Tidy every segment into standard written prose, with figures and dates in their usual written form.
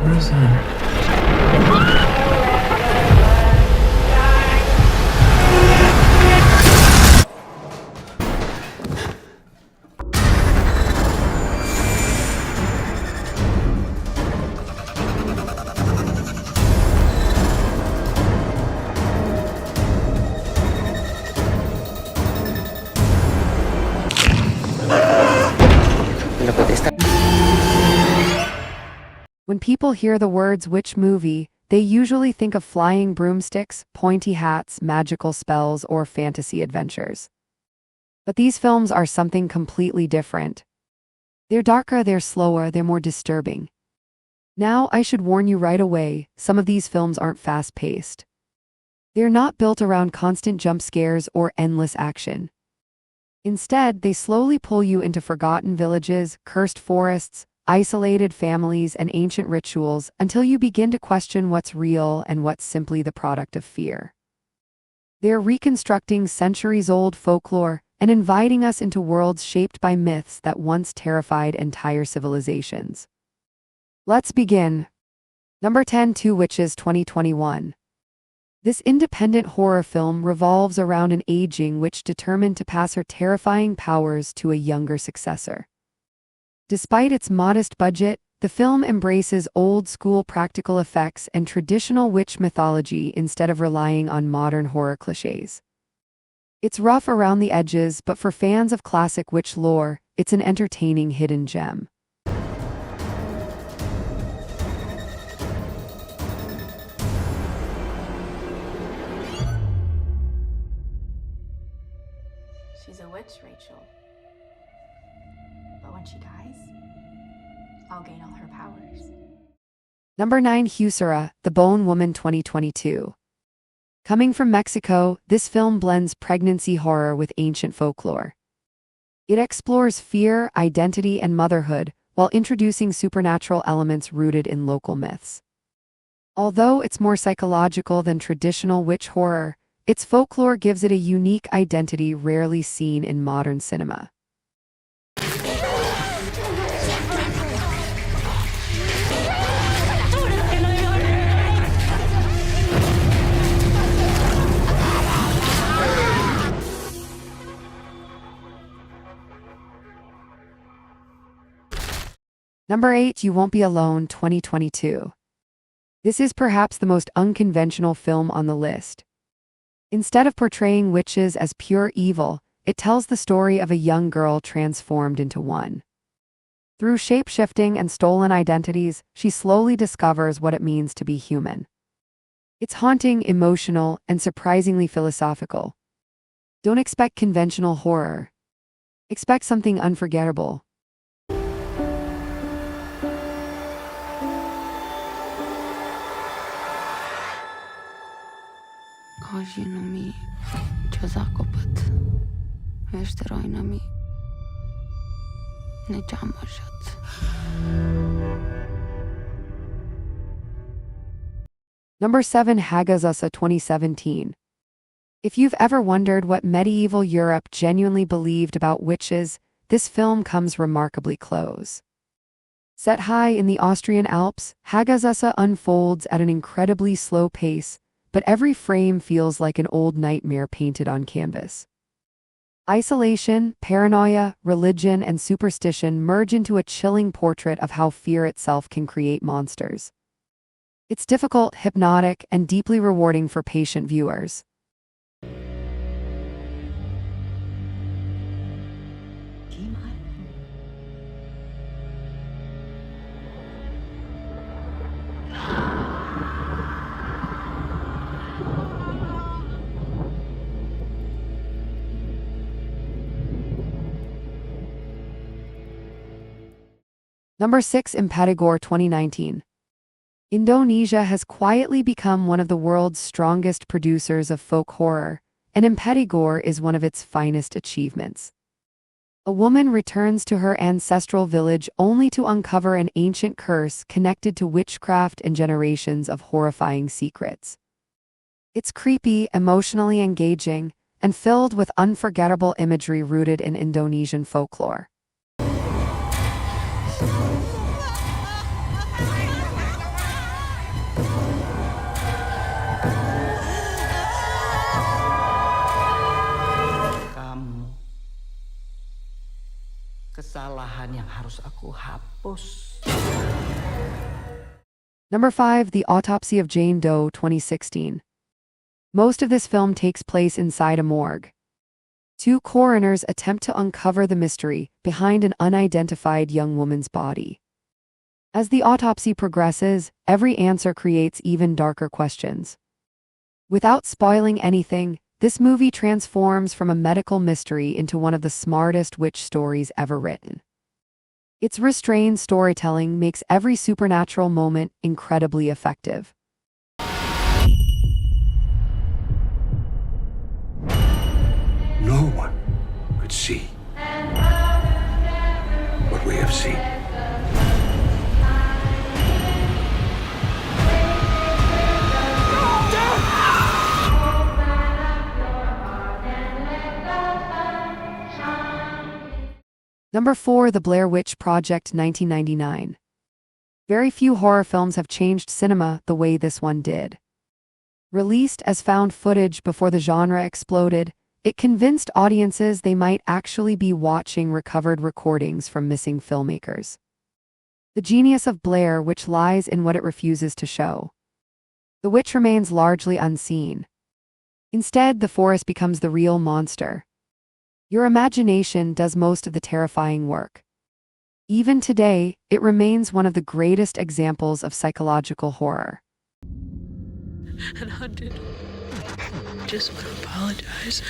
What is that? When people hear the words witch movie, they usually think of flying broomsticks, pointy hats, magical spells, or fantasy adventures. But these films are something completely different. They're darker, they're slower, they're more disturbing. Now, I should warn you right away, some of these films aren't fast-paced. They're not built around constant jump scares or endless action. Instead, they slowly pull you into forgotten villages, cursed forests, isolated families, and ancient rituals until you begin to question what's real and what's simply the product of fear. They're reconstructing centuries-old folklore and inviting us into worlds shaped by myths that once terrified entire civilizations. Let's begin. Number 10, Two Witches 2021. This independent horror film revolves around an aging witch determined to pass her terrifying powers to a younger successor. Despite its modest budget, the film embraces old-school practical effects and traditional witch mythology instead of relying on modern horror clichés. It's rough around the edges, but for fans of classic witch lore, it's an entertaining hidden gem. She's a witch, Rachel. But when she dies, I'll gain all her powers. Number 9, Husera, The Bone Woman 2022. Coming from Mexico, this film blends pregnancy horror with ancient folklore. It explores fear, identity, and motherhood, while introducing supernatural elements rooted in local myths. Although it's more psychological than traditional witch horror, its folklore gives it a unique identity rarely seen in modern cinema. Number 8, You Won't Be Alone 2022. This is perhaps the most unconventional film on the list. Instead of portraying witches as pure evil, it tells the story of a young girl transformed into one. Through shape-shifting and stolen identities, she slowly discovers what it means to be human. It's haunting, emotional, and surprisingly philosophical. Don't expect conventional horror. Expect something unforgettable. Hajinomi Jozakopat Vesteroinami Nejamashat. Number 7, Hagazasa 2017. If you've ever wondered what medieval Europe genuinely believed about witches, this film comes remarkably close. Set high in the Austrian Alps, Hagazasa unfolds at an incredibly slow pace, but every frame feels like an old nightmare painted on canvas. Isolation, paranoia, religion, and superstition merge into a chilling portrait of how fear itself can create monsters. It's difficult, hypnotic, and deeply rewarding for patient viewers. Number 6, Emperador 2019. Indonesia has quietly become one of the world's strongest producers of folk horror, and Emperador is one of its finest achievements. A woman returns to her ancestral village only to uncover an ancient curse connected to witchcraft and generations of horrifying secrets. It's creepy, emotionally engaging, and filled with unforgettable imagery rooted in Indonesian folklore. kesalahan yang harus aku hapus. Number 5, The Autopsy of Jane Doe, 2016. Most of this film takes place inside a morgue. Two coroners attempt to uncover the mystery behind an unidentified young woman's body. As the autopsy progresses, every answer creates even darker questions. Without spoiling anything, this movie transforms from a medical mystery into one of the smartest witch stories ever written. Its restrained storytelling makes every supernatural moment incredibly effective. No one could see what we have seen. Number 4, The Blair Witch Project, 1999. Very few horror films have changed cinema the way this one did. Released as found footage before the genre exploded, it convinced audiences they might actually be watching recovered recordings from missing filmmakers. The genius of Blair Witch lies in what it refuses to show. The witch remains largely unseen. Instead, the forest becomes the real monster. Your imagination does most of the terrifying work. Even today, it remains one of the greatest examples of psychological horror. And Haunted just want to apologize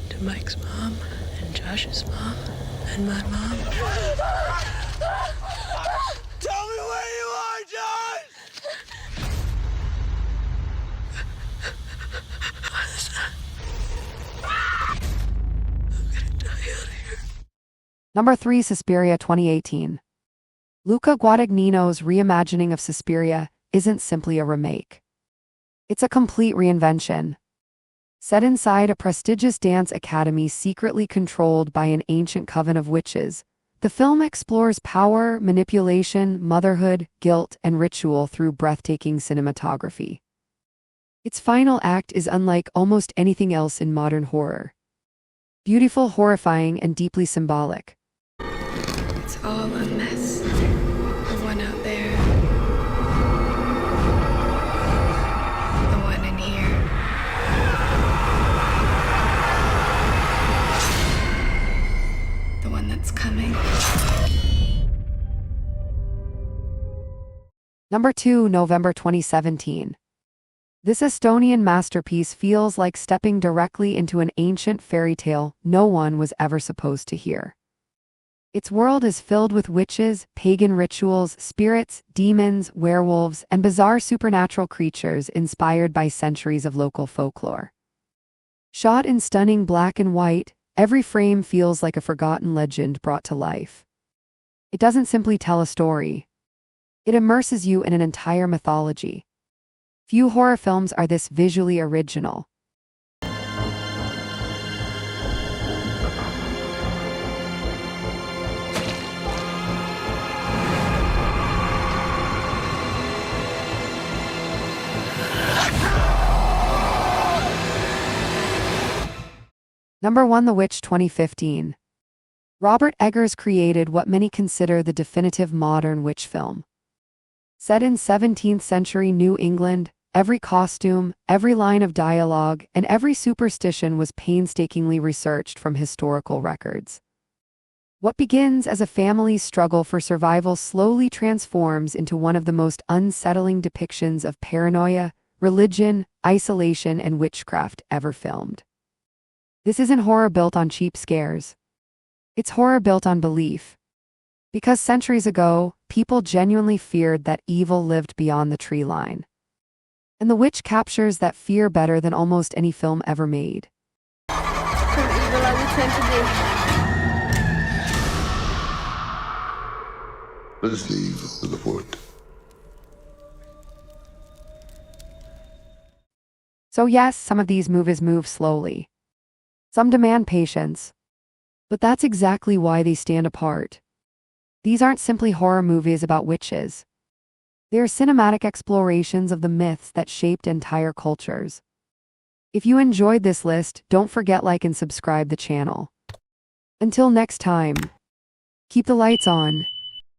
to Mike's mom and Josh's mom and my mom. Tell me where you are, Josh! I'm gonna die out here. Number 3, Suspiria, 2018. Luca Guadagnino's reimagining of Suspiria isn't simply a remake. It's a complete reinvention. Set inside a prestigious dance academy secretly controlled by an ancient coven of witches, the film explores power, manipulation, motherhood, guilt, and ritual through breathtaking cinematography. Its final act is unlike almost anything else in modern horror. Beautiful, horrifying, and deeply symbolic. It's all a mess. The one out there. The one in here. The one that's coming. Number 2, November 2017. This Estonian masterpiece feels like stepping directly into an ancient fairy tale no one was ever supposed to hear. Its world is filled with witches, pagan rituals, spirits, demons, werewolves, and bizarre supernatural creatures inspired by centuries of local folklore. Shot in stunning black and white, every frame feels like a forgotten legend brought to life. It doesn't simply tell a story. It immerses you in an entire mythology. Few horror films are this visually original. Number 1, The Witch, 2015. Robert Eggers created what many consider the definitive modern witch film. Set in 17th century New England, every costume, every line of dialogue, and every superstition was painstakingly researched from historical records. What begins as a family's struggle for survival slowly transforms into one of the most unsettling depictions of paranoia, religion, isolation, and witchcraft ever filmed. This isn't horror built on cheap scares. It's horror built on belief. Because centuries ago, people genuinely feared that evil lived beyond the tree line. And The Witch captures that fear better than almost any film ever made. So evil are we trying to be? Let us leave the wood. So yes, some of these movies move slowly. Some demand patience. But that's exactly why they stand apart. These aren't simply horror movies about witches. They are cinematic explorations of the myths that shaped entire cultures. If you enjoyed this list, don't forget like and subscribe the channel. Until next time. Keep the lights on,